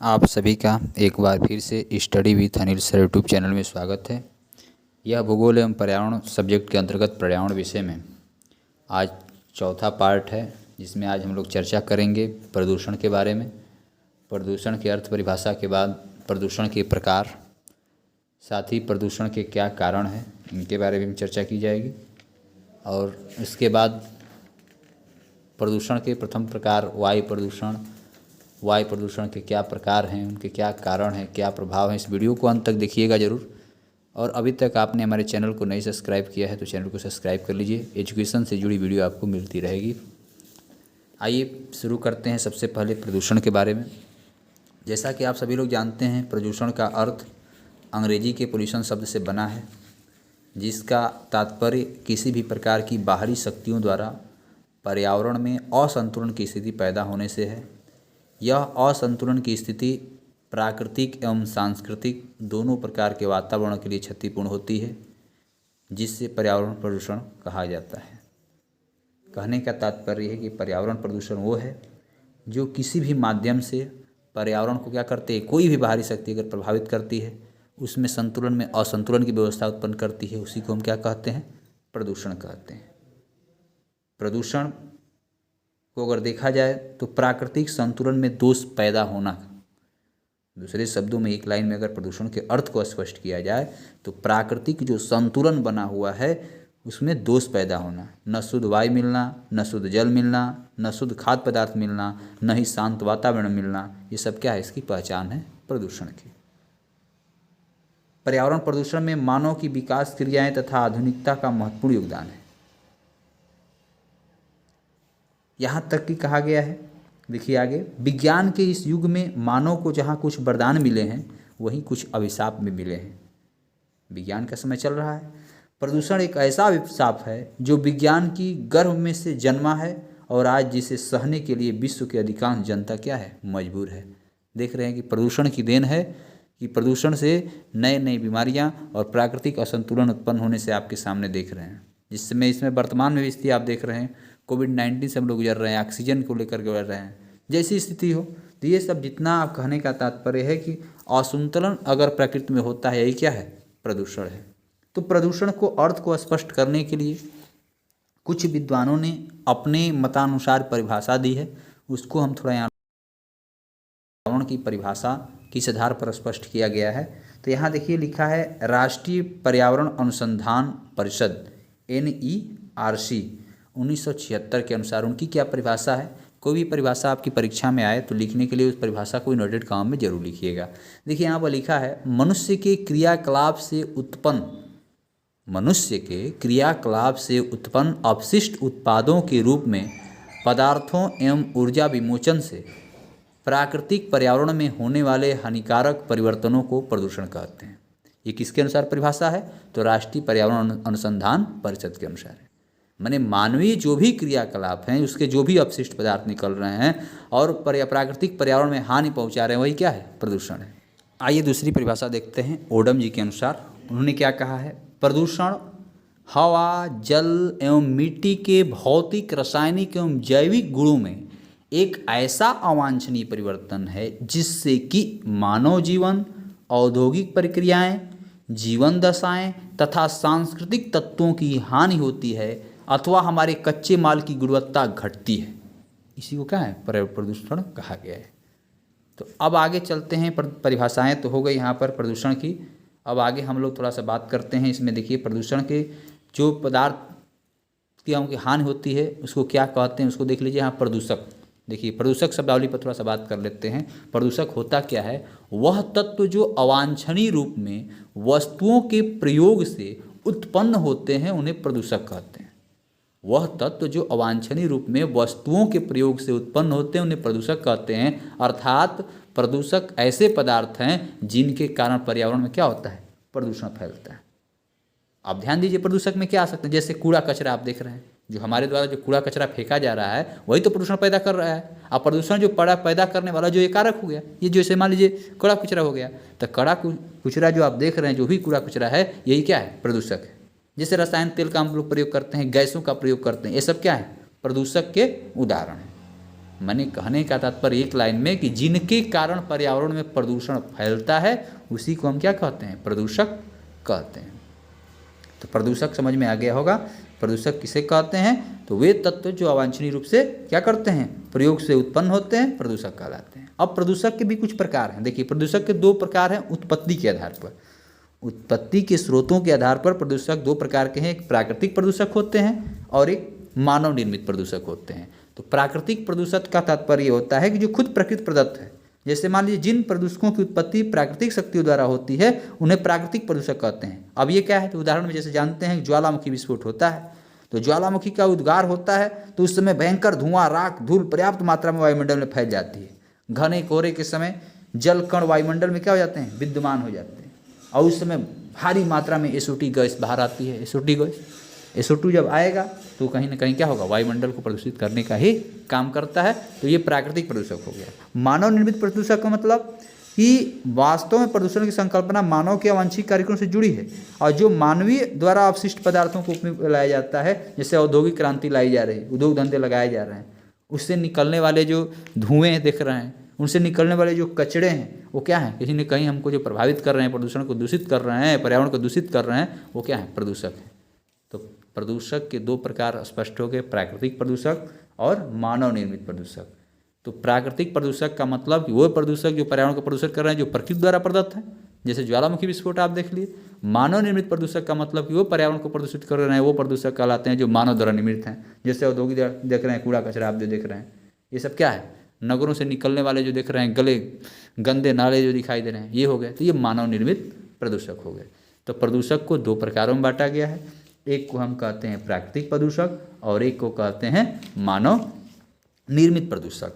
आप सभी का एक बार फिर से study with Anil sir YouTube channel में स्वागत है। यह भूगोल एवं पर्यावरण सब्जेक्ट के अंतर्गत पर्यावरण विषय में आज चौथा पार्ट है, जिसमें आज हम लोग चर्चा करेंगे प्रदूषण के बारे में। प्रदूषण की अर्थ परिभाषा के बाद प्रदूषण के प्रकार, साथ ही प्रदूषण के क्या कारण हैं, इनके बारे में चर्चा की जाएगी। और इसके बाद प्रदूषण के प्रथम प्रकार वायु प्रदूषण के क्या प्रकार हैं, उनके क्या कारण हैं, क्या प्रभाव हैं। इस वीडियो को अंत तक देखिएगा ज़रूर। और अभी तक आपने हमारे चैनल को नहीं सब्सक्राइब किया है तो चैनल को सब्सक्राइब कर लीजिए। एजुकेशन से जुड़ी वीडियो आपको मिलती रहेगी। आइए शुरू करते हैं सबसे पहले प्रदूषण के बारे में। जैसा कि आप सभी लोग जानते हैं, प्रदूषण का अर्थ अंग्रेजी के पोल्यूशन शब्द से बना है, जिसका तात्पर्य किसी भी प्रकार की बाहरी शक्तियों द्वारा पर्यावरण में असंतुलन की स्थिति पैदा होने से है। यह असंतुलन की स्थिति प्राकृतिक एवं सांस्कृतिक दोनों प्रकार के वातावरण के लिए क्षतिपूर्ण होती है, जिससे पर्यावरण प्रदूषण कहा जाता है। कहने का तात्पर्य है कि पर्यावरण प्रदूषण वो है जो किसी भी माध्यम से पर्यावरण को क्या करते हैं, कोई भी बाहरी शक्ति अगर प्रभावित करती है, उसमें संतुलन में असंतुलन की व्यवस्था उत्पन्न करती है, उसी को हम क्या कहते हैं, प्रदूषण कहते हैं। प्रदूषण को अगर देखा जाए तो प्राकृतिक संतुलन में दोष पैदा होना। दूसरे शब्दों में एक लाइन में अगर प्रदूषण के अर्थ को स्पष्ट किया जाए तो प्राकृतिक जो संतुलन बना हुआ है उसमें दोष पैदा होना। न शुद्ध वायु मिलना, न शुद्ध जल मिलना, न शुद्ध खाद्य पदार्थ मिलना, न ही शांत वातावरण मिलना, ये सब क्या है, इसकी पहचान है प्रदूषण की। पर्यावरण प्रदूषण में मानव की विकास क्रियाएं तथा आधुनिकता का महत्वपूर्ण योगदान है। यहाँ तक कि कहा गया है, देखिए आगे, विज्ञान के इस युग में मानव को जहाँ कुछ वरदान मिले हैं वहीं कुछ अभिशाप भी मिले हैं। विज्ञान का समय चल रहा है। प्रदूषण एक ऐसा अभिशाप है जो विज्ञान की गर्भ में से जन्मा है और आज जिसे सहने के लिए विश्व की अधिकांश जनता क्या है, मजबूर है। देख रहे हैं कि प्रदूषण की देन है कि प्रदूषण से नई नई बीमारियां और प्राकृतिक असंतुलन उत्पन्न होने से आपके सामने देख रहे हैं। जिसमें इसमें वर्तमान में भी स्थिति आप देख रहे हैं, कोविड-19 से हम लोग गुजर रहे हैं, ऑक्सीजन को लेकर गुजर रहे हैं। जैसी स्थिति हो तो ये सब जितना आप कहने का तात्पर्य है कि असंतुलन अगर प्रकृति में होता है, यही क्या है, प्रदूषण है। तो प्रदूषण को अर्थ को स्पष्ट करने के लिए कुछ विद्वानों ने अपने मतानुसार परिभाषा दी है। उसको हम थोड़ा यहाँ पर्यावरण की परिभाषा किस आधार पर स्पष्ट किया गया है। तो यहाँ देखिए लिखा है, राष्ट्रीय पर्यावरण अनुसंधान परिषद NERC 1976 के अनुसार उनकी क्या परिभाषा है। कोई भी परिभाषा आपकी परीक्षा में आए तो लिखने के लिए उस परिभाषा को इनवर्टेड कॉमा में जरूर लिखिएगा। देखिए यहाँ पर लिखा है, मनुष्य के क्रियाकलाप से उत्पन्न अपशिष्ट उत्पादों के रूप में पदार्थों एवं ऊर्जा विमोचन से प्राकृतिक पर्यावरण में होने वाले हानिकारक परिवर्तनों को प्रदूषण कहते हैं। ये किसके अनुसार परिभाषा है, तो राष्ट्रीय पर्यावरण अनुसंधान परिषद के अनुसार है। माने मानवीय जो भी क्रियाकलाप हैं, उसके जो भी अपशिष्ट पदार्थ निकल रहे हैं और प्राकृतिक पर्यावरण में हानि पहुंचा रहे हैं, वही क्या है, प्रदूषण है। आइए दूसरी परिभाषा देखते हैं। ओडम जी के अनुसार उन्होंने क्या कहा है, प्रदूषण हवा, जल एवं मिट्टी के भौतिक, रासायनिक एवं जैविक गुणों में एक ऐसा अवांछनीय परिवर्तन है जिससे कि मानव जीवन, औद्योगिक प्रक्रियाएं, जीवन दशाएं तथा सांस्कृतिक तत्वों की हानि होती है अथवा हमारे कच्चे माल की गुणवत्ता घटती है। इसी को क्या है, प्रदूषण कहा गया है। तो अब आगे चलते हैं। परिभाषाएं तो हो गई यहाँ पर प्रदूषण की। अब आगे हम लोग थोड़ा सा बात करते हैं। इसमें देखिए प्रदूषण के जो पदार्थ की हानि होती है उसको क्या कहते हैं, उसको देख लीजिए। यहाँ प्रदूषक, देखिए प्रदूषक शब्दावली पर थोड़ा सा बात कर लेते हैं। प्रदूषक होता क्या है, वह तत्व जो अवांछनीय रूप में वस्तुओं के प्रयोग से उत्पन्न होते हैं उन्हें प्रदूषक कहते हैं। वह तत्व जो अवांछनीय रूप में वस्तुओं के प्रयोग से उत्पन्न होते हैं उन्हें प्रदूषक कहते हैं। अर्थात प्रदूषक ऐसे पदार्थ हैं जिनके कारण पर्यावरण में क्या होता है, प्रदूषण फैलता है। आप ध्यान दीजिए, प्रदूषक में क्या आ सकते हैं, जैसे कूड़ा कचरा आप देख रहे हैं, जो हमारे द्वारा जो कूड़ा कचरा फेंका जा रहा है वही तो प्रदूषण पैदा कर रहा है। अब प्रदूषण जो पैदा करने वाला जो ये कारक हो गया, ये जैसे मान लीजिए कूड़ा कचरा हो गया, तो कूड़ा कचरा जो आप देख रहे हैं, जो भी कूड़ा कचरा है, यही क्या है, प्रदूषक है। जैसे रसायन तेल का हम लोग प्रयोग करते हैं, गैसों का प्रयोग करते हैं, ये सब क्या है, प्रदूषक के उदाहरण हैं। मैंने कहने का तात्पर्य एक लाइन में कि जिनके कारण पर्यावरण में प्रदूषण फैलता है उसी को हम क्या कहते हैं, प्रदूषक कहते हैं। तो प्रदूषक समझ में आ गया होगा। प्रदूषक किसे कहते हैं, तो वे तत्व जो अवांछनीय रूप से क्या करते हैं, प्रयोग से उत्पन्न होते हैं, प्रदूषक कहलाते हैं। अब प्रदूषक के भी कुछ प्रकार हैं। देखिए, प्रदूषक के 2 प्रकार हैं उत्पत्ति के आधार पर। उत्पत्ति के स्रोतों के आधार पर प्रदूषक 2 प्रकार के हैं। एक प्राकृतिक प्रदूषक होते हैं और एक मानव निर्मित प्रदूषक होते हैं। तो प्राकृतिक प्रदूषक का तात्पर्य होता है कि जो खुद प्रकृति प्रदत्त है। जैसे मान लीजिए जिन प्रदूषकों की उत्पत्ति प्राकृतिक शक्तियों द्वारा होती है उन्हें प्राकृतिक प्रदूषक कहते हैं। अब ये क्या है, तो उदाहरण में जैसे जानते हैं ज्वालामुखी विस्फोट होता है, तो ज्वालामुखी का उद्गार होता है तो उस समय भयंकर धुआं, राख, धूल पर्याप्त मात्रा में वायुमंडल में फैल जाती है। घने कोहरे के समय जल कण वायुमंडल में क्या हो जाते हैं, विद्यमान हो जाते हैं और उस समय भारी मात्रा में SO2 गैस बाहर आती है। SO2 गैस, SO2 जब आएगा तो कहीं ना कहीं क्या होगा, वायुमंडल को प्रदूषित करने का ही काम करता है। तो ये प्राकृतिक प्रदूषक हो गया। मानव निर्मित प्रदूषक का मतलब कि वास्तव में प्रदूषण की संकल्पना मानव के अवांछित कार्यक्रम से जुड़ी है और जो मानवीय द्वारा अपशिष्ट पदार्थों को उपयोग में लाया जाता है। जैसे औद्योगिक क्रांति लाई जा रही है, उद्योग धंधे लगाए जा रहे हैं, उससे निकलने वाले जो धुएँ दिख रहे हैं, उनसे निकलने वाले जो कचड़े हैं वो क्या है, किसी न कहीं हमको जो प्रभावित कर रहे हैं, प्रदूषण को दूषित कर रहे हैं, पर्यावरण को दूषित कर रहे हैं, वो क्या है, प्रदूषक है। तो प्रदूषक के 2 प्रकार स्पष्ट हो गए, प्राकृतिक प्रदूषक और मानव निर्मित प्रदूषक। तो प्राकृतिक प्रदूषक का मतलब कि वो प्रदूषक जो पर्यावरण को प्रदूषित कर रहे हैं, जो प्रकृति द्वारा प्रदत्त है, जैसे ज्वालामुखी विस्फोट आप देख लिए। मानव निर्मित प्रदूषक का मतलब कि वो पर्यावरण को प्रदूषित कर रहे हैं, वो प्रदूषक कहलाते हैं जो मानव द्वारा निर्मित हैं। जैसे औद्योगिक देख रहे हैं, कूड़ा कचरा आप जो देख रहे हैं, ये सब क्या है, नगरों से निकलने वाले जो देख रहे हैं, गले गंदे नाले जो दिखाई दे रहे हैं, ये हो गए। तो ये मानव निर्मित प्रदूषक हो गए। तो प्रदूषक को 2 प्रकारों में बांटा गया है। एक को हम कहते हैं प्राकृतिक प्रदूषक और एक को कहते हैं मानव निर्मित प्रदूषक।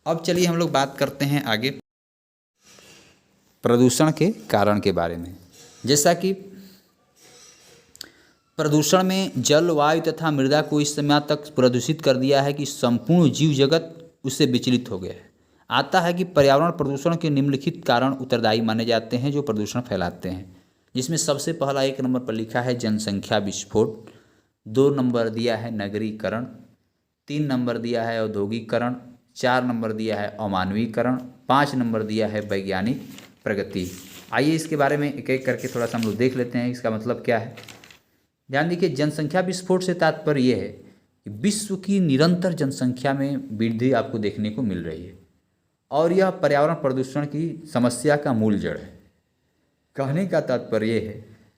अब चलिए हम लोग बात करते हैं आगे प्रदूषण के कारण के बारे में। जैसा कि प्रदूषण में जल, वायु तथा मृदा को इस समय तक प्रदूषित कर दिया है कि संपूर्ण जीव जगत उससे विचलित हो गया है। आता है कि पर्यावरण प्रदूषण के निम्नलिखित कारण उत्तरदायी माने जाते हैं जो प्रदूषण फैलाते हैं, जिसमें सबसे पहला 1 नंबर पर लिखा है जनसंख्या विस्फोट, 2 नंबर दिया है नगरीकरण, 3 नंबर दिया है औद्योगिकरण, 4 नंबर दिया है अमानवीकरण, 5 नंबर दिया है वैज्ञानिक प्रगति। आइए इसके बारे में एक एक करके थोड़ा सा हम लोग देख लेते हैं, इसका मतलब क्या है। ध्यान देखिए, जनसंख्या विस्फोट से तात्पर्य ये है कि विश्व की निरंतर जनसंख्या में वृद्धि आपको देखने को मिल रही है और यह पर्यावरण प्रदूषण की समस्या का मूल जड़ है। कहने का तात्पर्य ये है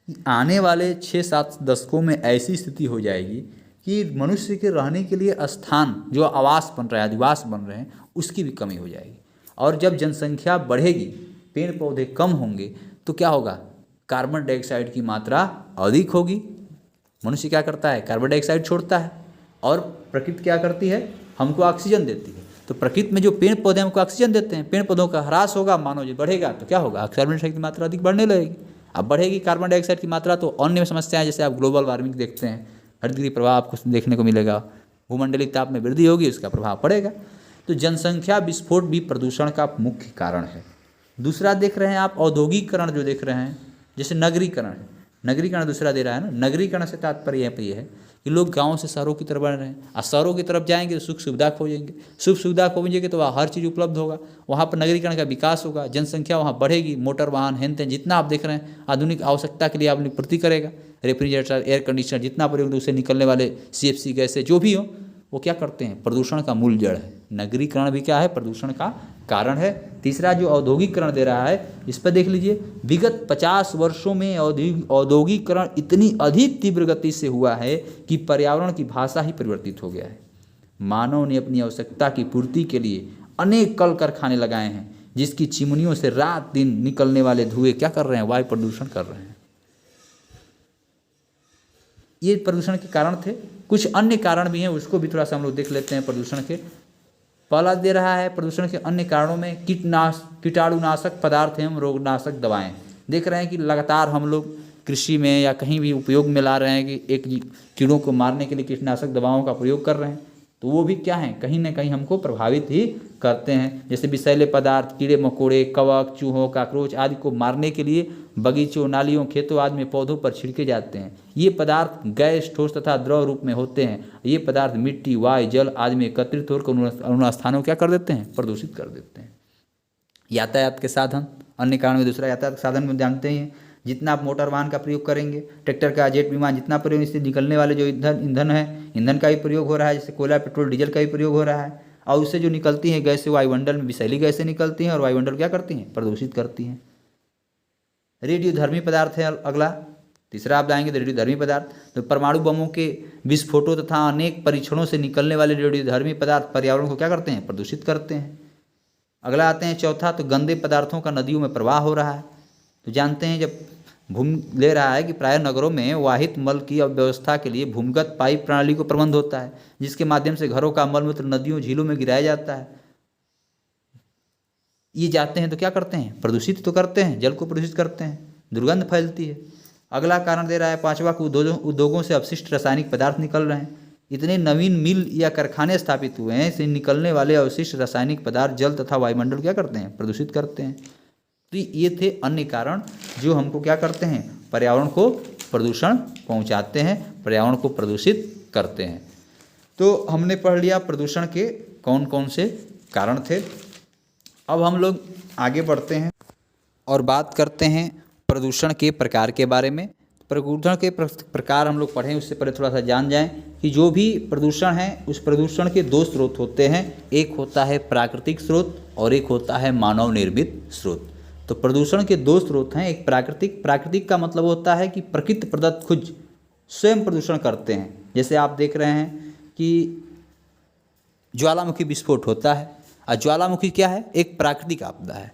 कि आने वाले 6-7 दशकों में ऐसी स्थिति हो जाएगी कि मनुष्य के रहने के लिए स्थान, जो आवास बन रहा है, अधिवास बन रहे हैं, उसकी भी कमी हो जाएगी। और जब जनसंख्या बढ़ेगी, पेड़ पौधे कम होंगे, तो क्या होगा, कार्बन डाइऑक्साइड की मात्रा अधिक होगी। मनुष्य क्या करता है, कार्बन डाइऑक्साइड छोड़ता है और प्रकृति क्या करती है, हमको ऑक्सीजन देती है। तो प्रकृति में जो पेड़ पौधे हमको ऑक्सीजन देते हैं, पेड़ पौधों का ह्रास होगा, मानव जी बढ़ेगा, तो क्या होगा, कार्बन डाइऑक्साइड की मात्रा अधिक बढ़ने लगेगी। अब बढ़ेगी कार्बन डाइऑक्साइड की मात्रा तो अन्य समस्याएं, जैसे आप ग्लोबल वार्मिंग देखते हैं, हरितगृह प्रभाव आपको देखने को मिलेगा, भूमंडलीय ताप में वृद्धि होगी, उसका प्रभाव पड़ेगा। तो जनसंख्या विस्फोट भी प्रदूषण का मुख्य कारण है। दूसरा देख रहे हैं आप औद्योगिकरण जो देख रहे हैं, जैसे नगरीकरण है, नगरीकरण दूसरा दे रहा है ना। नगरीकरण से तात्पर्य यहाँ पर यह है कि लोग गाँव से शहरों की तरफ बढ़ रहे हैं और शहरों की तरफ जाएंगे तो सुख सुविधा खोजेंगे, सुख सुविधा खोजेंगे तो वहाँ हर चीज़ उपलब्ध होगा, वहाँ पर नगरीकरण का विकास होगा, जनसंख्या वहाँ बढ़ेगी, मोटर वाहन हेन तेन जितना आप देख रहे हैं आधुनिक आवश्यकता के लिए आपने पूर्ति करेगा, रेफ्रिजरेटर, एयर कंडीशनर जितना प्रयोग, उससे निकलने वाले CFC गैसें जो भी हो, वो क्या करते हैं, प्रदूषण का मूल जड़ है। नगरीकरण भी क्या है, प्रदूषण का कारण है। तीसरा जो औद्योगिकरण दे रहा है, इस पर देख लीजिए, विगत 50 वर्षों में औद्योगिकरण इतनी अधिक तीव्र गति से हुआ है कि पर्यावरण की भाषा ही परिवर्तित हो गया है। मानव ने अपनी आवश्यकता की पूर्ति के लिए अनेक कल कारखाने लगाए हैं, जिसकी चिमनियों से रात दिन निकलने वाले धुएं क्या कर रहे हैं, वायु प्रदूषण कर रहे हैं। ये प्रदूषण के कारण थे। कुछ अन्य कारण भी हैं, उसको भी थोड़ा सा हम लोग देख लेते हैं प्रदूषण के। पहला दे रहा है प्रदूषण के अन्य कारणों में कीटाणुनाशक पदार्थ एवं रोगनाशक दवाएं। देख रहे हैं कि लगातार हम लोग कृषि में या कहीं भी उपयोग में ला रहे हैं कि एक कीड़ों को मारने के लिए कीटनाशक दवाओं का प्रयोग कर रहे हैं। तो वो भी क्या हैं, कहीं ना कहीं हमको प्रभावित ही करते हैं। जैसे विषैले पदार्थ, कीड़े मकोड़े, कवक, चूहों, काकरोच आदि को मारने के लिए बगीचों, नालियों, खेतों आदि में पौधों पर छिड़के जाते हैं। ये पदार्थ गैस, ठोस तथा द्रव रूप में होते हैं। ये पदार्थ मिट्टी, वायु, जल आदि में एकत्रित होकर उन स्थानों को क्या कर देते हैं, प्रदूषित कर देते हैं। यातायात के साधन, अन्य कारण में दूसरा यातायात के साधन में जानते हैं, जितना आप मोटर वाहन का प्रयोग करेंगे, ट्रैक्टर का, जेट विमान, जितना प्रयोग, इससे निकलने वाले जो ईंधन है, ईंधन का भी प्रयोग हो रहा है, जैसे कोयला, पेट्रोल, डीजल का भी प्रयोग हो रहा है। और उससे जो निकलती हैं गैसें वायुमंडल में विषैली गैसें निकलती हैं और वायुमंडल क्या करती हैं, प्रदूषित करती हैं। रेडियोधर्मी पदार्थ है अगला, तीसरा आप जाएंगे तो रेडियोधर्मी पदार्थ, तो परमाणु बमों के विस्फोटों तथा अनेक परीक्षणों से निकलने वाले रेडियोधर्मी पदार्थ पर्यावरण को क्या करते हैं, प्रदूषित करते हैं। अगला आते हैं चौथा, तो गंदे पदार्थों का नदियों में प्रवाह हो रहा है। तो जानते हैं जब भूमि ले रहा है कि प्राय नगरों में वाहित मल की व्यवस्था के लिए भूमिगत पाइप प्रणाली को प्रबंध होता है, जिसके माध्यम से घरों का मल मूत्र नदियों, झीलों में गिराया जाता है। ये जाते हैं तो क्या करते हैं, प्रदूषित तो करते हैं, जल को प्रदूषित करते हैं, दुर्गंध फैलती है। अगला कारण दे रहा है पांचवा, को उद्योगों से अपशिष्ट रासायनिक पदार्थ निकल रहे हैं। इतने नवीन मिल या कारखाने स्थापित हुए हैं, इससे निकलने वाले अवशिष्ट रासायनिक पदार्थ जल तथा वायुमंडल क्या करते हैं, प्रदूषित करते हैं। तो ये थे अन्य कारण जो हमको क्या करते हैं, पर्यावरण को प्रदूषण पहुंचाते हैं, पर्यावरण को प्रदूषित करते हैं। तो हमने पढ़ लिया प्रदूषण के कौन कौन से कारण थे। अब हम लोग आगे बढ़ते हैं और बात करते हैं प्रदूषण के प्रकार के बारे में। प्रदूषण के प्रकार हम लोग पढ़ें उससे पहले थोड़ा सा जान जाएं कि जो भी प्रदूषण है उस प्रदूषण के दो स्रोत होते हैं, एक होता है प्राकृतिक स्रोत और एक होता है मानव निर्मित स्रोत। तो प्रदूषण के दो स्रोत हैं, एक प्राकृतिक का मतलब होता है कि प्रकृति प्रदत्त खुद स्वयं प्रदूषण करते हैं। जैसे आप देख रहे हैं कि ज्वालामुखी विस्फोट होता है, और ज्वालामुखी क्या है, एक प्राकृतिक आपदा है।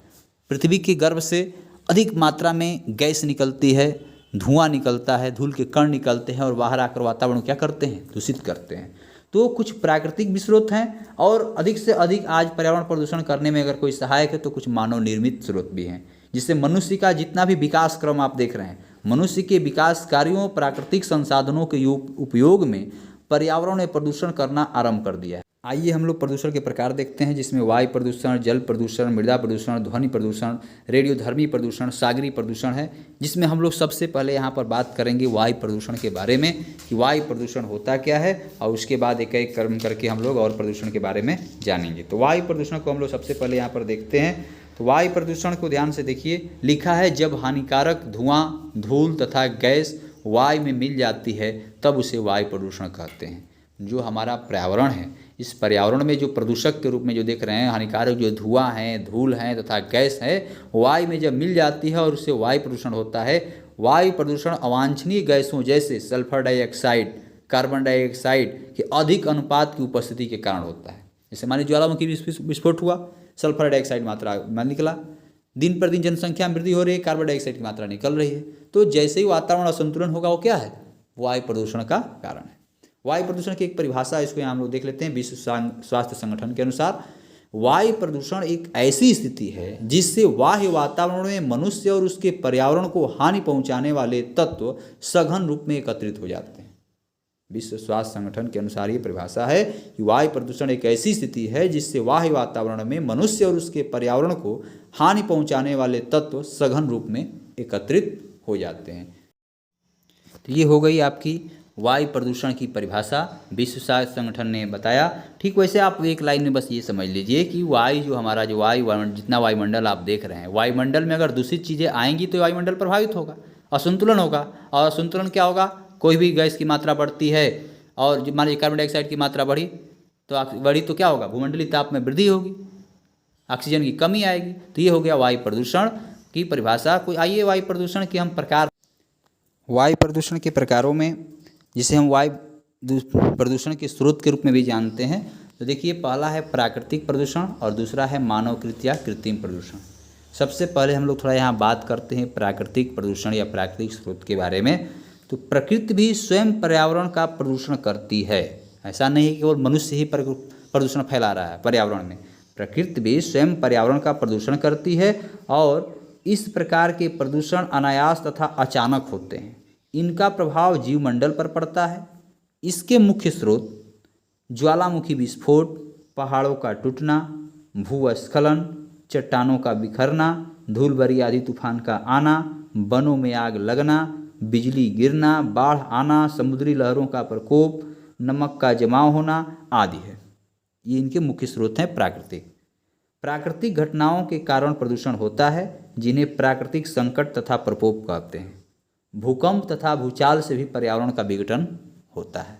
पृथ्वी के गर्भ से अधिक मात्रा में गैस निकलती है, धुआं निकलता है, धूल के कण निकलते हैं और बाहर आकर वातावरण क्या करते हैं, दूषित करते हैं। तो कुछ प्राकृतिक भी स्रोत हैं और अधिक से अधिक आज पर्यावरण प्रदूषण करने में अगर कोई सहायक है तो कुछ मानव निर्मित स्रोत भी हैं, जिससे मनुष्य का जितना भी विकास क्रम आप देख रहे हैं, मनुष्य के विकास कार्यों, प्राकृतिक संसाधनों के उपयोग में पर्यावरण ने प्रदूषण करना आरंभ कर दिया है। आइए हम लोग प्रदूषण के प्रकार देखते हैं, जिसमें वायु प्रदूषण, जल प्रदूषण, मृदा प्रदूषण, ध्वनि प्रदूषण, रेडियोधर्मी प्रदूषण, सागरीय प्रदूषण है। जिसमें हम लोग सबसे पहले यहाँ पर बात करेंगे वायु प्रदूषण के बारे में कि वायु प्रदूषण होता क्या है, और उसके बाद एक एक कर्म करके हम लोग और प्रदूषण के बारे में जानेंगे। तो वायु प्रदूषण को हम लोग सबसे पहले यहाँ पर देखते हैं। तो वायु प्रदूषण को ध्यान से देखिए, लिखा है जब हानिकारक धुआं, धूल तथा गैस वायु में मिल जाती है तब उसे वायु प्रदूषण कहते हैं। जो हमारा पर्यावरण है, इस पर्यावरण में जो प्रदूषक के रूप में जो देख रहे हैं, हानिकारक जो धुआं है, धूल है तथा गैस है, वायु में जब मिल जाती है और उससे वायु प्रदूषण होता है। वायु प्रदूषण अवांछनीय गैसों जैसे सल्फर डाइऑक्साइड, कार्बन डाइऑक्साइड के अधिक अनुपात की उपस्थिति के कारण होता है। जैसे मानिए ज्वालामुखी विस्फोट हुआ, सल्फर डाइऑक्साइड मात्रा में निकला, दिन पर दिन जनसंख्या में वृद्धि हो रही है, कार्बन डाइऑक्साइड की मात्रा निकल रही है। तो जैसे ही वातावरण असंतुलन होगा वो क्या है, वायु प्रदूषण का कारण है। वायु प्रदूषण की एक परिभाषा इसको यहाँ हम लोग देख लेते हैं। विश्व स्वास्थ्य संगठन के अनुसार वायु प्रदूषण एक ऐसी स्थिति है जिससे बाह्य वातावरण में मनुष्य और उसके पर्यावरण को हानि पहुंचाने वाले तत्व सघन रूप में एकत्रित हो जाते हैं। विश्व स्वास्थ्य संगठन के अनुसार ये परिभाषा है कि वायु प्रदूषण एक ऐसी स्थिति है जिससे बाह्य वातावरण में मनुष्य और उसके पर्यावरण को हानि पहुंचाने वाले तत्व सघन रूप में एकत्रित हो जाते हैं। तो ये हो गई आपकी वायु प्रदूषण की परिभाषा, विश्व स्वास्थ्य संगठन ने बताया। ठीक वैसे आप एक लाइन में बस ये समझ लीजिए कि वायु जो हमारा जो जितना वायुमंडल आप देख रहे हैं, वायुमंडल में अगर दूषित चीज़ें आएंगी तो वायुमंडल प्रभावित होगा, असंतुलन होगा। और असंतुलन क्या होगा, कोई भी गैस की मात्रा बढ़ती है और मान लीजिए कार्बन डाइऑक्साइड की मात्रा बढ़ी तो क्या होगा, भूमंडलीय ताप में वृद्धि होगी, ऑक्सीजन की कमी आएगी। तो ये हो गया वायु प्रदूषण की परिभाषा। कोई आइए वायु प्रदूषण के हम प्रकार, वायु प्रदूषण के प्रकारों में जिसे हम वायु प्रदूषण के स्रोत के रूप में भी जानते हैं। तो देखिए, पहला है प्राकृतिक प्रदूषण और दूसरा है मानवकृत या कृत्रिम प्रदूषण। सबसे पहले हम लोग थोड़ा यहाँ बात करते हैं प्राकृतिक प्रदूषण या प्राकृतिक स्रोत के बारे में। तो प्रकृति भी स्वयं पर्यावरण का प्रदूषण करती है, ऐसा नहीं कि केवल मनुष्य ही प्रदूषण फैला रहा है पर्यावरण में। प्रकृति भी स्वयं पर्यावरण का प्रदूषण करती है और इस प्रकार के प्रदूषण अनायास तथा अचानक होते हैं। इनका प्रभाव जीवमंडल पर पड़ता है। इसके मुख्य स्रोत ज्वालामुखी विस्फोट, पहाड़ों का टूटना, भूस्खलन, चट्टानों का बिखरना, धूलभरी आंधी तूफान का आना, वनों में आग लगना, बिजली गिरना, बाढ़ आना, समुद्री लहरों का प्रकोप, नमक का जमाव होना आदि है। ये इनके मुख्य स्रोत हैं प्राकृतिक। प्राकृतिक घटनाओं के कारण प्रदूषण होता है, जिन्हें प्राकृतिक संकट तथा प्रकोप कहते हैं। भूकंप तथा भूचाल से भी पर्यावरण का विघटन होता है।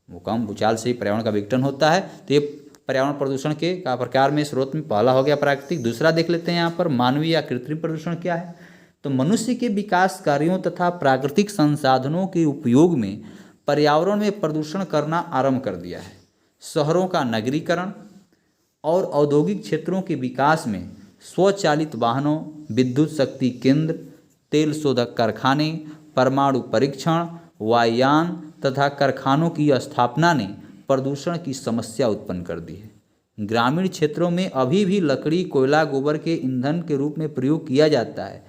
भूकंप भूचाल से ही पर्यावरण का विघटन होता है। तो ये पर्यावरण प्रदूषण के का प्रकार में स्रोत में पहला हो गया प्राकृतिक। दूसरा देख लेते हैं यहाँ पर मानवीय या कृत्रिम प्रदूषण क्या है। तो मनुष्य के विकास कार्यों तथा प्राकृतिक संसाधनों के उपयोग में पर्यावरण में प्रदूषण करना आरंभ कर दिया है। शहरों का नगरीकरण और औद्योगिक क्षेत्रों के विकास में स्वचालित वाहनों, विद्युत शक्ति केंद्र, तेल शोधक कारखाने, परमाणु परीक्षण, वायुयान तथा कारखानों की स्थापना ने प्रदूषण की समस्या उत्पन्न कर दी है। ग्रामीण क्षेत्रों में अभी भी लकड़ी, कोयला, गोबर के ईंधन के रूप में प्रयोग किया जाता है,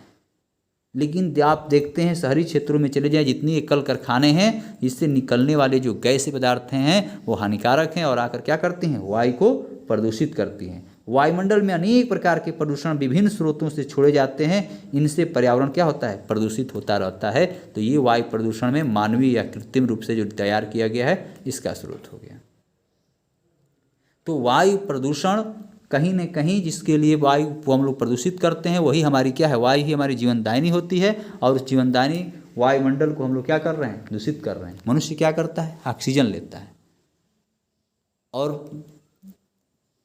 लेकिन आप देखते हैं शहरी क्षेत्रों में चले जाएं, जितनी एकल कारखाने हैं, इससे निकलने वाले जो गैसीय पदार्थ हैं वो हानिकारक हैं और आकर क्या करती हैं, वायु को प्रदूषित करती हैं। वायुमंडल में अनेक प्रकार के प्रदूषण विभिन्न स्रोतों से छोड़े जाते हैं, इनसे पर्यावरण क्या होता है, प्रदूषित होता रहता है। तो ये वायु प्रदूषण में मानवीय या कृत्रिम रूप से जो तैयार किया गया है इसका स्रोत हो गया। तो वायु प्रदूषण कहीं न कहीं जिसके लिए वायु को हम लोग प्रदूषित करते हैं वही हमारी क्या है, वायु ही हमारी जीवनदायिनी होती है। और उस जीवनदायिनी वायुमंडल को हम लोग क्या कर रहे हैं, दूषित कर रहे हैं। मनुष्य क्या करता है, ऑक्सीजन लेता है, और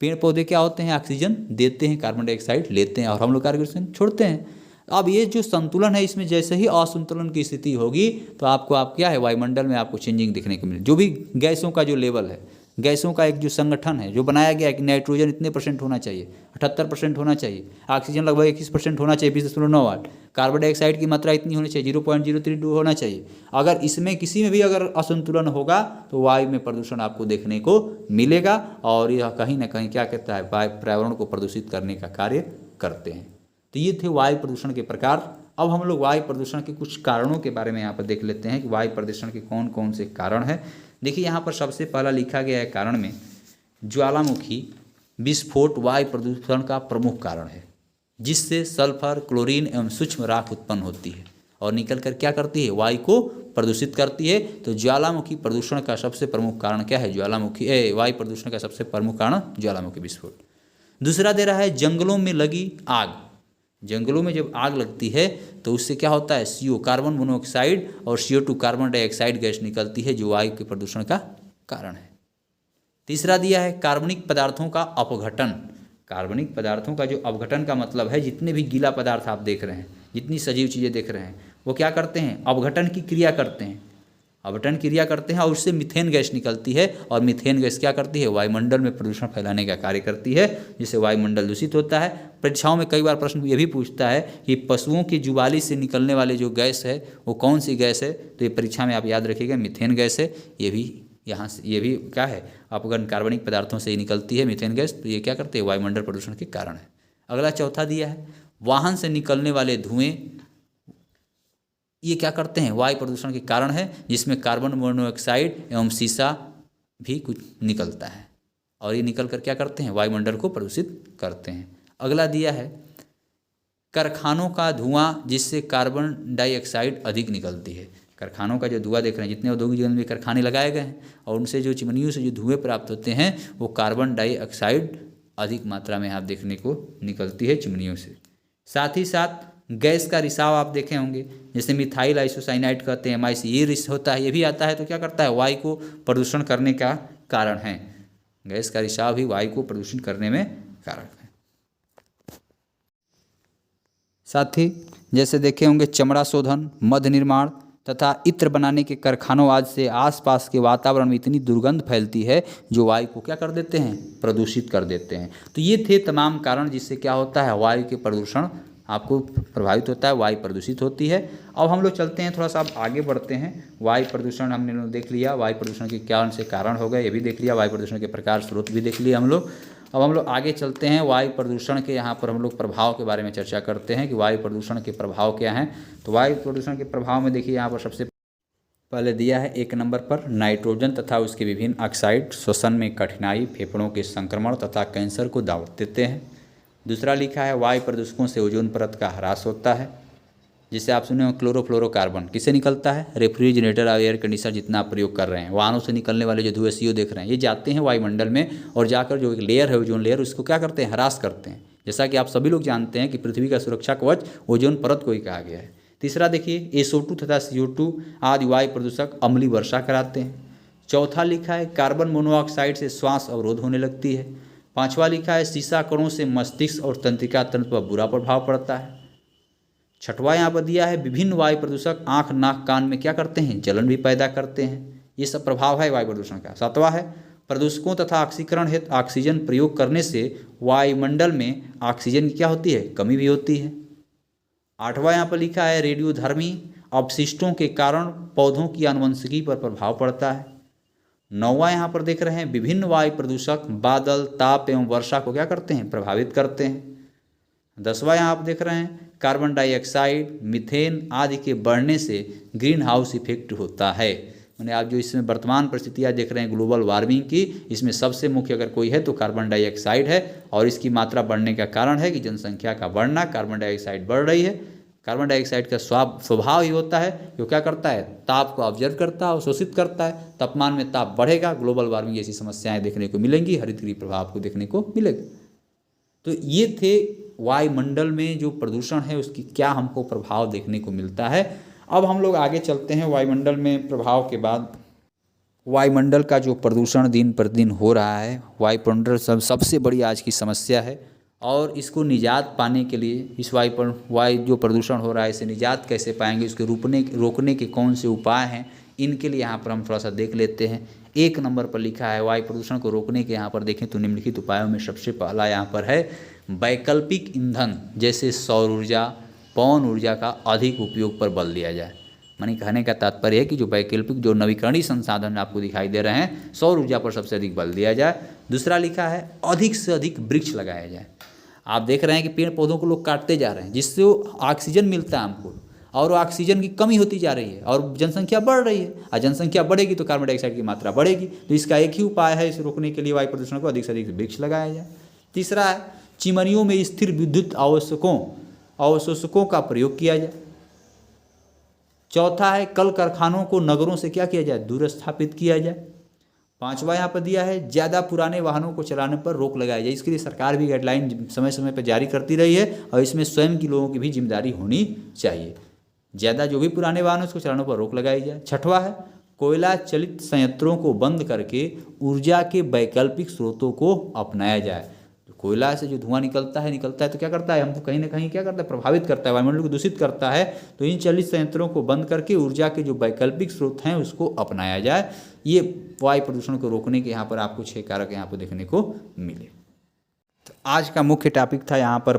पेड़ पौधे क्या होते हैं, ऑक्सीजन देते हैं, कार्बन डाइऑक्साइड लेते हैं, और हम लोग कार्बन छोड़ते हैं। अब ये जो संतुलन है, इसमें जैसे ही असंतुलन की स्थिति होगी तो आपको क्या है, वायुमंडल में आपको चेंजिंग देखने को मिले। जो भी गैसों का जो लेवल है, गैसों का एक जो संगठन है जो बनाया गया है कि नाइट्रोजन इतने % होना चाहिए, 78% होना चाहिए, ऑक्सीजन लगभग 21% होना चाहिए, 20.9, कार्बन डाइऑक्साइड की मात्रा इतनी होनी चाहिए, 0.032 होना चाहिए। अगर इसमें किसी में भी अगर असंतुलन होगा तो वायु में प्रदूषण आपको देखने को मिलेगा, और यह कहीं ना कहीं क्या कहता है, वायु पर्यावरण को प्रदूषित करने का कार्य करते हैं। तो ये थे वायु प्रदूषण के प्रकार। अब हम लोग वायु प्रदूषण के कुछ कारणों के बारे में यहाँ पर देख लेते हैं कि वायु प्रदूषण के कौन कौन से कारण हैं। देखिए यहाँ पर सबसे पहला लिखा गया है कारण में, ज्वालामुखी विस्फोट वायु प्रदूषण का प्रमुख कारण है, जिससे सल्फर, क्लोरीन एवं सूक्ष्म राख उत्पन्न होती है और निकल कर क्या करती है, वायु को प्रदूषित करती है। तो ज्वालामुखी प्रदूषण का सबसे प्रमुख कारण क्या है, ज्वालामुखी वायु प्रदूषण का सबसे प्रमुख कारण ज्वालामुखी विस्फोट। दूसरा दे रहा है जंगलों में लगी आग। जंगलों में जब आग लगती है तो उससे क्या होता है, CO कार्बन मोनोऑक्साइड और CO2 कार्बन डाइऑक्साइड गैस निकलती है, जो वायु के प्रदूषण का कारण है। तीसरा दिया है कार्बनिक पदार्थों का अपघटन। कार्बनिक पदार्थों का जो अपघटन का मतलब है, जितने भी गीला पदार्थ आप देख रहे हैं, जितनी सजीव चीज़ें देख रहे हैं, वो क्या करते हैं, अपघटन की क्रिया करते हैं, अपघटन क्रिया करते हैं, और उससे मीथेन गैस निकलती है, और मीथेन गैस क्या करती है, वायुमंडल में प्रदूषण फैलाने का कार्य करती है, जिससे वायुमंडल दूषित होता है। परीक्षाओं में कई बार प्रश्न ये भी पूछता है कि पशुओं की जुबाली से निकलने वाले जो गैस है वो कौन सी गैस है, तो ये परीक्षा में आप याद रखिएगा, मीथेन गैस है। ये भी यहाँ से, ये भी क्या है, अपघटन कार्बनिक पदार्थों से ही निकलती है मीथेन गैस, तो ये क्या करते हैं, वायुमंडल प्रदूषण के कारण है। अगला चौथा दिया है वाहन से निकलने वाले धुएँ, ये क्या करते हैं, वायु प्रदूषण के कारण है, जिसमें कार्बन मोनोऑक्साइड एवं सीसा भी कुछ निकलता है, और ये निकल कर क्या करते हैं, वायुमंडल को प्रदूषित करते हैं। अगला दिया है कारखानों का धुआं, जिससे कार्बन डाइऑक्साइड अधिक निकलती है। कारखानों का जो धुआं देख रहे हैं, जितने औद्योगिक जीवन में कारखाने लगाए गए हैं, और उनसे जो चिमनियों से जो धुएँ प्राप्त होते हैं वो कार्बन डाइऑक्साइड अधिक मात्रा में आप देखने को निकलती है चिमनियों से। साथ ही साथ गैस का रिसाव आप देखे होंगे, जैसे मिथाइल आइसोसाइनाइड कहते हैं, MIC, ये रिस होता है, ये भी आता है, तो क्या करता है, वायु को प्रदूषण करने का कारण है। गैस का रिसाव भी वायु को प्रदूषण करने में कारक है। साथ ही जैसे देखे होंगे चमड़ा शोधन, मध निर्माण तथा इत्र बनाने के कारखानों आज से आसपास के वातावरण में इतनी दुर्गंध फैलती है जो वायु को क्या कर देते हैं, प्रदूषित कर देते हैं। तो ये थे तमाम कारण जिससे क्या होता है, वायु के प्रदूषण आपको प्रभावित होता है, वायु प्रदूषित होती है। अब हम लोग चलते हैं, थोड़ा सा अब आगे बढ़ते हैं। वायु प्रदूषण हमने लोग देख लिया, वायु प्रदूषण के क्या से कारण हो गए ये भी देख लिया, वायु प्रदूषण के प्रकार स्रोत भी देख लिया हम लोग। अब हम लोग आगे चलते हैं, वायु प्रदूषण के यहाँ पर हम लोग प्रभाव के बारे में चर्चा करते हैं कि वायु प्रदूषण के प्रभाव क्या हैं। तो वायु प्रदूषण के प्रभाव में देखिए यहाँ पर सबसे पहले दिया है 1 नंबर पर नाइट्रोजन तथा उसके विभिन्न ऑक्साइड श्वसन में कठिनाई, फेफड़ों के संक्रमण तथा कैंसर को दावत देते हैं। दूसरा लिखा है वायु प्रदूषकों से ओजोन परत का ह्रास होता है, जिसे आप सुने हो क्लोरोफ्लोरोकार्बन किससे निकलता है, रेफ्रिजरेटर और एयर कंडीशनर जितना आप प्रयोग कर रहे हैं, वाहनों से निकलने वाले जो धुएं CO देख रहे हैं, ये जाते हैं वायुमंडल में और जाकर जो एक लेयर है ओजोन लेयर, उसको क्या करते हैं, ह्रास करते हैं। जैसा कि आप सभी लोग जानते हैं कि पृथ्वी का सुरक्षा कवच ओजोन परत को ही कहा गया है। तीसरा देखिए SO2 तथा CO2 आदि वायु प्रदूषक अम्लीय वर्षा कराते हैं। चौथा लिखा है कार्बन मोनोऑक्साइड से श्वास अवरोध होने लगती है। पांचवा लिखा है सीसा कणों से मस्तिष्क और तंत्रिका तंत्र पर बुरा प्रभाव पड़ता है। छठवां यहाँ पर दिया है विभिन्न वायु प्रदूषक आँख, नाक, कान में क्या करते हैं, जलन भी पैदा करते हैं। ये सब प्रभाव है वायु प्रदूषण का। सातवां है प्रदूषकों तथा ऑक्सीकरण हेतु ऑक्सीजन प्रयोग करने से वायुमंडल में ऑक्सीजन की क्या होती है, कमी भी होती है। आठवां यहाँ पर लिखा है रेडियोधर्मी अपशिष्टों के कारण पौधों की आनुवंशिकी पर प्रभाव पड़ता है। नौवां यहाँ पर देख रहे हैं विभिन्न वायु प्रदूषक बादल, ताप एवं वर्षा को क्या करते हैं, प्रभावित करते हैं। 10वां यहाँ आप देख रहे हैं कार्बन डाइऑक्साइड, मीथेन आदि के बढ़ने से ग्रीन हाउस इफेक्ट होता है। मैंने आप जो इसमें वर्तमान परिस्थितियाँ देख रहे हैं ग्लोबल वार्मिंग की, इसमें सबसे मुख्य अगर कोई है तो कार्बन डाइऑक्साइड है और इसकी मात्रा बढ़ने का कारण है कि जनसंख्या का बढ़ना, कार्बन डाइऑक्साइड बढ़ रही है। कार्बन डाइऑक्साइड का स्वभाव ही होता है जो क्या करता है, ताप को ऑब्जर्व करता है और शोषित करता है। तापमान में ताप बढ़ेगा, ग्लोबल वार्मिंग जैसी समस्याएं देखने को मिलेंगी, हरितगृह प्रभाव को देखने को मिलेगा। तो ये थे वायुमंडल में जो प्रदूषण है उसकी क्या हमको प्रभाव देखने को मिलता है। अब हम लोग आगे चलते हैं। वायुमंडल में प्रभाव के बाद वायुमंडल का जो प्रदूषण दिन प्रतिदिन हो रहा है, वायुमंडल सबसे बड़ी आज की समस्या है और इसको निजात पाने के लिए इस वायु जो प्रदूषण हो रहा है इसे निजात कैसे पाएंगे, उसके रोकने के कौन से उपाय हैं, इनके लिए यहाँ पर हम थोड़ा सा देख लेते हैं। 1 नंबर पर लिखा है वायु प्रदूषण को रोकने के यहाँ पर देखें तो निम्नलिखित उपायों में सबसे पहला यहाँ पर है वैकल्पिक ईंधन जैसे सौर ऊर्जा, पवन ऊर्जा का अधिक उपयोग पर बल दिया जाए। माने कहने का तात्पर्य है कि जो वैकल्पिक जो नवीकरणीय संसाधन आपको दिखाई दे रहे हैं, सौर ऊर्जा पर सबसे अधिक बल दिया जाए। दूसरा लिखा है अधिक से अधिक वृक्ष लगाया जाए। आप देख रहे हैं कि पेड़ पौधों को लोग काटते जा रहे हैं जिससे ऑक्सीजन मिलता है हमको, और ऑक्सीजन की कमी होती जा रही है और जनसंख्या बढ़ रही है और जनसंख्या बढ़ेगी तो कार्बन डाइऑक्साइड की मात्रा बढ़ेगी। तो इसका एक ही उपाय है, इसे रोकने के लिए वायु प्रदूषण को अधिक से अधिक वृक्ष लगाया जाए। तीसरा है चिमनियों में स्थिर विद्युत अवशोषकों का प्रयोग किया जाए। चौथा है कल कारखानों को नगरों से क्या किया जाए, दूर स्थापित किया जाए। पांचवा यहाँ पर दिया है ज़्यादा पुराने वाहनों को चलाने पर रोक लगाई जाए। इसके लिए सरकार भी गाइडलाइन समय समय पर जारी करती रही है और इसमें स्वयं की लोगों की भी जिम्मेदारी होनी चाहिए। ज़्यादा जो भी पुराने वाहन है उसको चलाने पर रोक लगाई जाए। छठवा है कोयला चलित संयंत्रों को बंद करके ऊर्जा के वैकल्पिक स्रोतों को अपनाया जाए। कोयला से जो धुआं निकलता है तो क्या करता है, हमको कहीं ना कहीं क्या करता है, प्रभावित करता है, वायुमंडल को दूषित करता है। तो इन चलित संयंत्रों को बंद करके ऊर्जा के जो वैकल्पिक स्रोत हैं उसको अपनाया जाए। ये वायु प्रदूषण को रोकने के यहाँ पर आपको 6 कारक यहाँ पर देखने को मिले। तो आज का मुख्य टॉपिक था यहाँ पर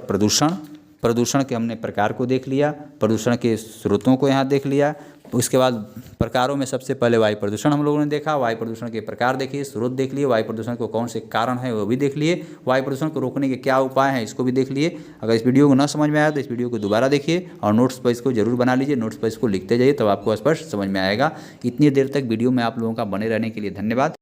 प्रदूषण के हमने प्रकार को देख लिया, प्रदूषण के स्रोतों को यहाँ देख लिया। उसके बाद प्रकारों में सबसे पहले वायु प्रदूषण हम लोगों ने देखा, वायु प्रदूषण के प्रकार देखिए, स्रोत देख लिए, वायु प्रदूषण को कौन से कारण है वो भी देख लिए, वायु प्रदूषण को रोकने के क्या उपाय हैं इसको भी देख लिए। अगर इस वीडियो को ना समझ में आया तो इस वीडियो को दोबारा देखिए और नोट्स पर इसको जरूर बना लीजिए, नोट्स पर इसको लिखते जाइए, तब आपको स्पष्ट समझ में आएगा। इतनी देर तक वीडियो में आप लोगों का बने रहने के लिए धन्यवाद।